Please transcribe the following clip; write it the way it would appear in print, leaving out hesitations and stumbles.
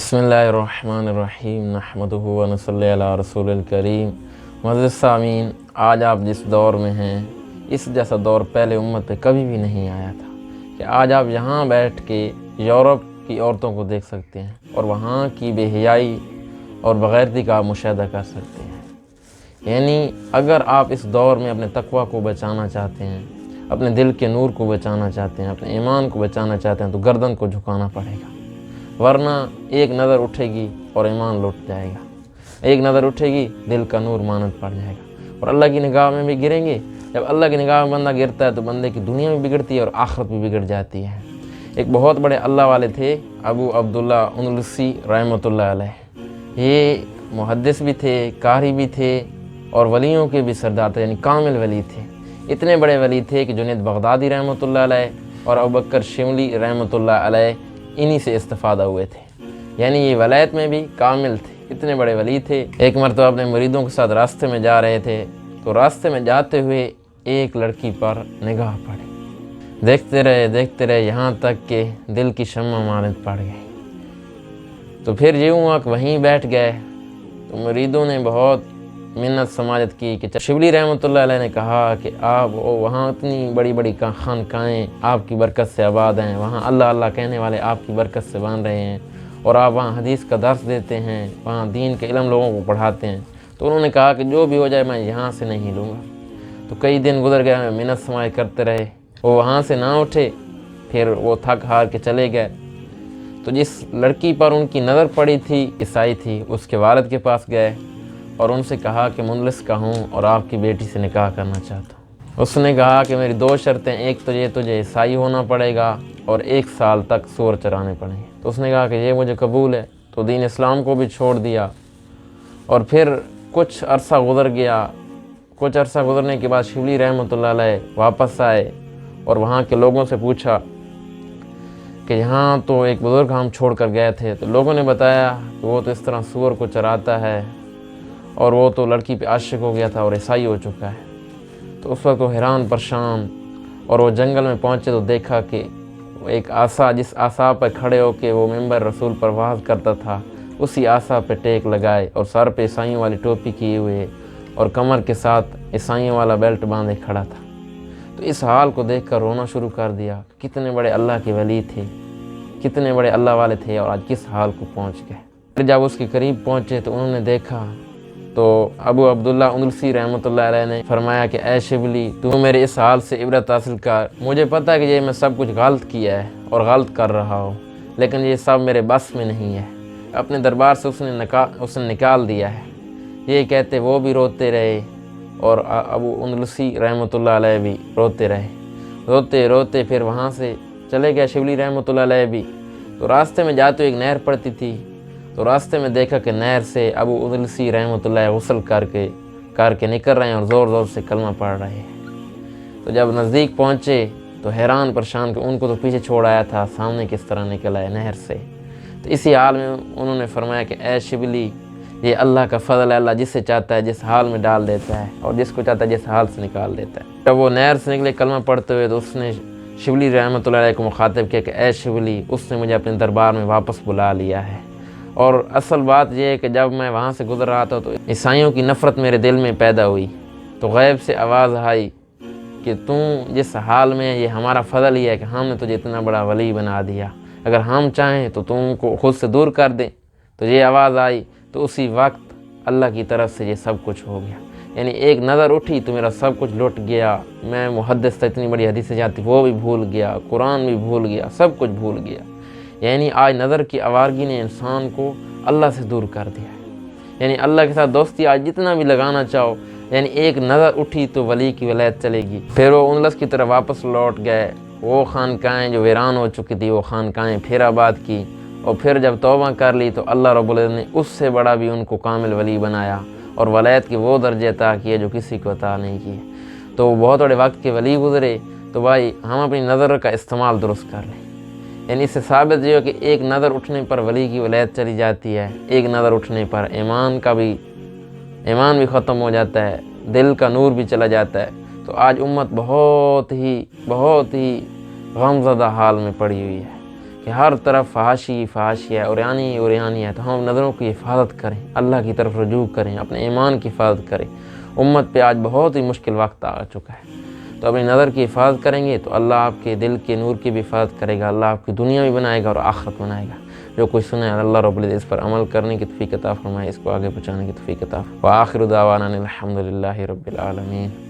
बिस्मिल्लाहिर्रहमानिर्रहीम नहमदुहु व नसल्ली अला रसूलिल करीम। मुअज़्ज़िज़ सामीन, आज आप जिस दौर में हैं, इस जैसा दौर पहले उम्मत पे कभी भी नहीं आया था कि आज आप यहाँ बैठ के यूरोप की औरतों को देख सकते हैं और वहाँ की बेहयाई और बग़ैरती का मुशाहिदा कर सकते हैं। यानी अगर आप इस दौर में अपने तक़वा को बचाना चाहते हैं, अपने दिल के नूर को बचाना चाहते हैं, अपने ईमान को बचाना चाहते हैं, तो गर्दन को झुकाना पड़ेगा, वरना एक नज़र उठेगी और ईमान लुट जाएगा, एक नज़र उठेगी दिल का नूर मानद पड़ जाएगा और अल्लाह की निगाह में भी गिरेंगे। जब अल्लाह की निगाह में बंदा गिरता है तो बंदे की दुनिया भी बिगड़ती है और आखिरत भी बिगड़ जाती है। एक बहुत बड़े अल्लाह वाले थे, अबू अब्दुल्ला अंदलुसी रहमतुल्लाह अलैह। ये मुहद्दिस भी थे, कारी भी थे और वलियों के भी सरदार थे, यानी कामिल वली थे। इतने बड़े वली थे कि जुनैद बगदादी रहमतुल्लाह अलैह और अबू बकर शिमली रहमतुल्लाह अलैह इन्हीं से इस्तिफ़ादा हुए थे। यानी ये वलायत में भी कामिल थे, इतने बड़े वली थे। एक मरतबा अपने मुरीदों के साथ रास्ते में जा रहे थे तो रास्ते में जाते हुए एक लड़की पर निगाह पड़ी। देखते रहे यहाँ तक कि दिल की शम्मा मानद पड़ गई। तो फिर यूँ हुआ कि वहीं बैठ गए। तो मुरीदों ने बहुत मिन्नत समाजत की कि शिबली रहमतुल्लाह अलैह ने कहा कि आप वहाँ इतनी बड़ी बड़ी खानकाएँ आपकी बरकत से आबाद हैं, वहाँ अल्लाह अल्लाह कहने वाले आपकी बरकत से बांध रहे हैं और आप वहाँ हदीस का दर्स देते हैं, वहाँ दीन के इल्म लोगों को पढ़ाते हैं। तो उन्होंने कहा कि जो भी हो जाए मैं यहाँ से नहीं लूँगा। तो कई दिन गुजर गए, मिन्नत समाज करते रहे, वो वहाँ से ना उठे, फिर वो थक हार के चले गए। तो जिस लड़की पर उनकी नज़र पड़ी थी, ईसाई थी, उसके वालिद के पास गए और उनसे कहा कि मुनलिस का हूँ और आपकी बेटी से निकाह करना चाहता हूँ। उसने कहा कि मेरी दो शर्तें, एक तो ये तुझे ईसाई होना पड़ेगा और 1 साल तक सूअर चराने पड़ेंगे। तो उसने कहा कि ये मुझे कबूल है। तो दीन इस्लाम को भी छोड़ दिया और फिर कुछ अरसा गुजर गया। कुछ अरसा गुजरने के बाद शिबली रहमतुल्लाह अलैह वापस आए और वहाँ के लोगों से पूछा कि यहाँ तो एक बुज़ुर्ग हम छोड़ कर गए थे। तो लोगों ने बताया कि वो तो इस तरह सूअर को चराता है और वो तो लड़की पे आशिक हो गया था और ईसाई हो चुका है। तो उस वक्त वो हैरान परेशान और वो जंगल में पहुँचे तो देखा कि एक आसा, जिस आसा पर खड़े होके वो मिंबर रसूल पर वाज़ करता था, उसी आसा पे टेक लगाए और सर पे ईसाइयों वाली टोपी किए हुए और कमर के साथ ईसाइयों वाला बेल्ट बांधे खड़ा था। तो इस हाल को देखकर रोना शुरू कर दिया। कितने बड़े अल्लाह के वली थे, कितने बड़े अल्लाह वाले थे और आज किस हाल को पहुँच गए। फिर जब उसके करीब पहुँचे तो उन्होंने देखा तो अबू अब्दुल्ला अंदलुसी रहमतुल्लाह अलैह ने फरमाया कि ऐ शिबली, तू मेरे इस हाल से इबरत हासिल कर। मुझे पता है कि ये मैं सब कुछ गलत किया है और गलत कर रहा हूँ, लेकिन ये सब मेरे बस में नहीं है। अपने दरबार से उसने निकाल दिया है। ये कहते वो भी रोते रहे और अबू अंदलुसी रहमतुल्लाह अलैह भी रोते रहे। रोते रोते फिर वहाँ से चले गए शिबली रहमतुल्लाह अलैह भी। तो रास्ते में जाते हुए एक नहर पड़ती थी। तो रास्ते में देखा कि नहर से अबू अंदलुसी रहमतुल्लाह गुस्ल करके निकल रहे हैं और ज़ोर ज़ोर से कलमा पढ़ रहे हैं। तो जब नज़दीक पहुँचे तो हैरान परेशान कि उनको तो पीछे छोड़ आया था, सामने किस तरह निकल आए नहर से। तो इसी हाल में उन्होंने फरमाया कि ऐ शिबली, ये अल्लाह का फ़ज़ल है, अल्लाह जिससे चाहता है जिस हाल में डाल देता है और जिसको चाहता है जिस हाल से निकाल देता है। जब वो नहर से निकले कलमा पढ़ते हुए तो उसने शिबली रहमतुल्लाह अलैह को मुखातिब किया कि ऐ शिबली, उसने मुझे अपने दरबार में वापस बुला लिया है। और असल बात यह है कि जब मैं वहाँ से गुजर रहा था तो ईसाइयों की नफ़रत मेरे दिल में पैदा हुई। तो गैब से आवाज़ आई कि तू जिस हाल में, ये हमारा फ़ज़ल ही है कि हमने तुझे इतना बड़ा वली बना दिया, अगर हम चाहें तो तुमको खुद से दूर कर दें। तो ये आवाज़ आई तो उसी वक्त अल्लाह की तरफ से ये सब कुछ हो गया। यानी एक नज़र उठी तो मेरा सब कुछ लुट गया। मैं मुहद्दिस था, इतनी बड़ी हदीसें जाती वो भी भूल गया, कुरान भी भूल गया, सब कुछ भूल गया। यानी आज नज़र की आवारगी ने इंसान को अल्लाह से दूर कर दिया है। यानी अल्लाह के साथ दोस्ती आज जितना भी लगाना चाहो, यानी एक नज़र उठी तो वली की वलायत चलेगी। फिर वो उनलस की तरफ वापस लौट गए। वो खानकाएँ जो वीरान हो चुकी थी वो खानकाएँ फिर आबाद की और फिर जब तौबा कर ली तो अल्लाह रब्बुल इज़्ज़त ने उससे बड़ा भी उनको कामिल वली बनाया और वलायत के वो दर्जे अता किए जो किसी को अता नहीं किए। तो बहुत बड़े वक्त के वली गुज़रे। तो भाई हम अपनी नज़र का इस्तेमाल दुरुस्त कर लें। यानी इससे साबित ये हो कि एक नज़र उठने पर वली की वलायत चली जाती है, एक नज़र उठने पर ईमान भी ख़त्म हो जाता है, दिल का नूर भी चला जाता है। तो आज उम्मत बहुत ही गमज़दा हाल में पड़ी हुई है। کہ ہر طرف فحاشی ہے، اوریانی ہے، تو ہم نظروں کی حفاظت کریں، اللہ کی طرف رجوع کریں، اپنے ایمان کی حفاظت کریں۔ امت پہ آج بہت ہی مشکل وقت آ چکا ہے، تو اپنی نظر کی حفاظت کریں گے تو اللہ آپ کے دل کے نور کی بھی حفاظت کرے گا، اللہ آپ کی دنیا بھی بنائے گا اور آخرت بنائے گا۔ جو کوئی سنے اللہ رب العزت اس پر عمل کرنے کی توفیق عطا فرمائے، اس کو آگے پہنچانے کی توفیق عطا فرمائے۔ وآخر دعوانا الحمد للہ رب العالمین۔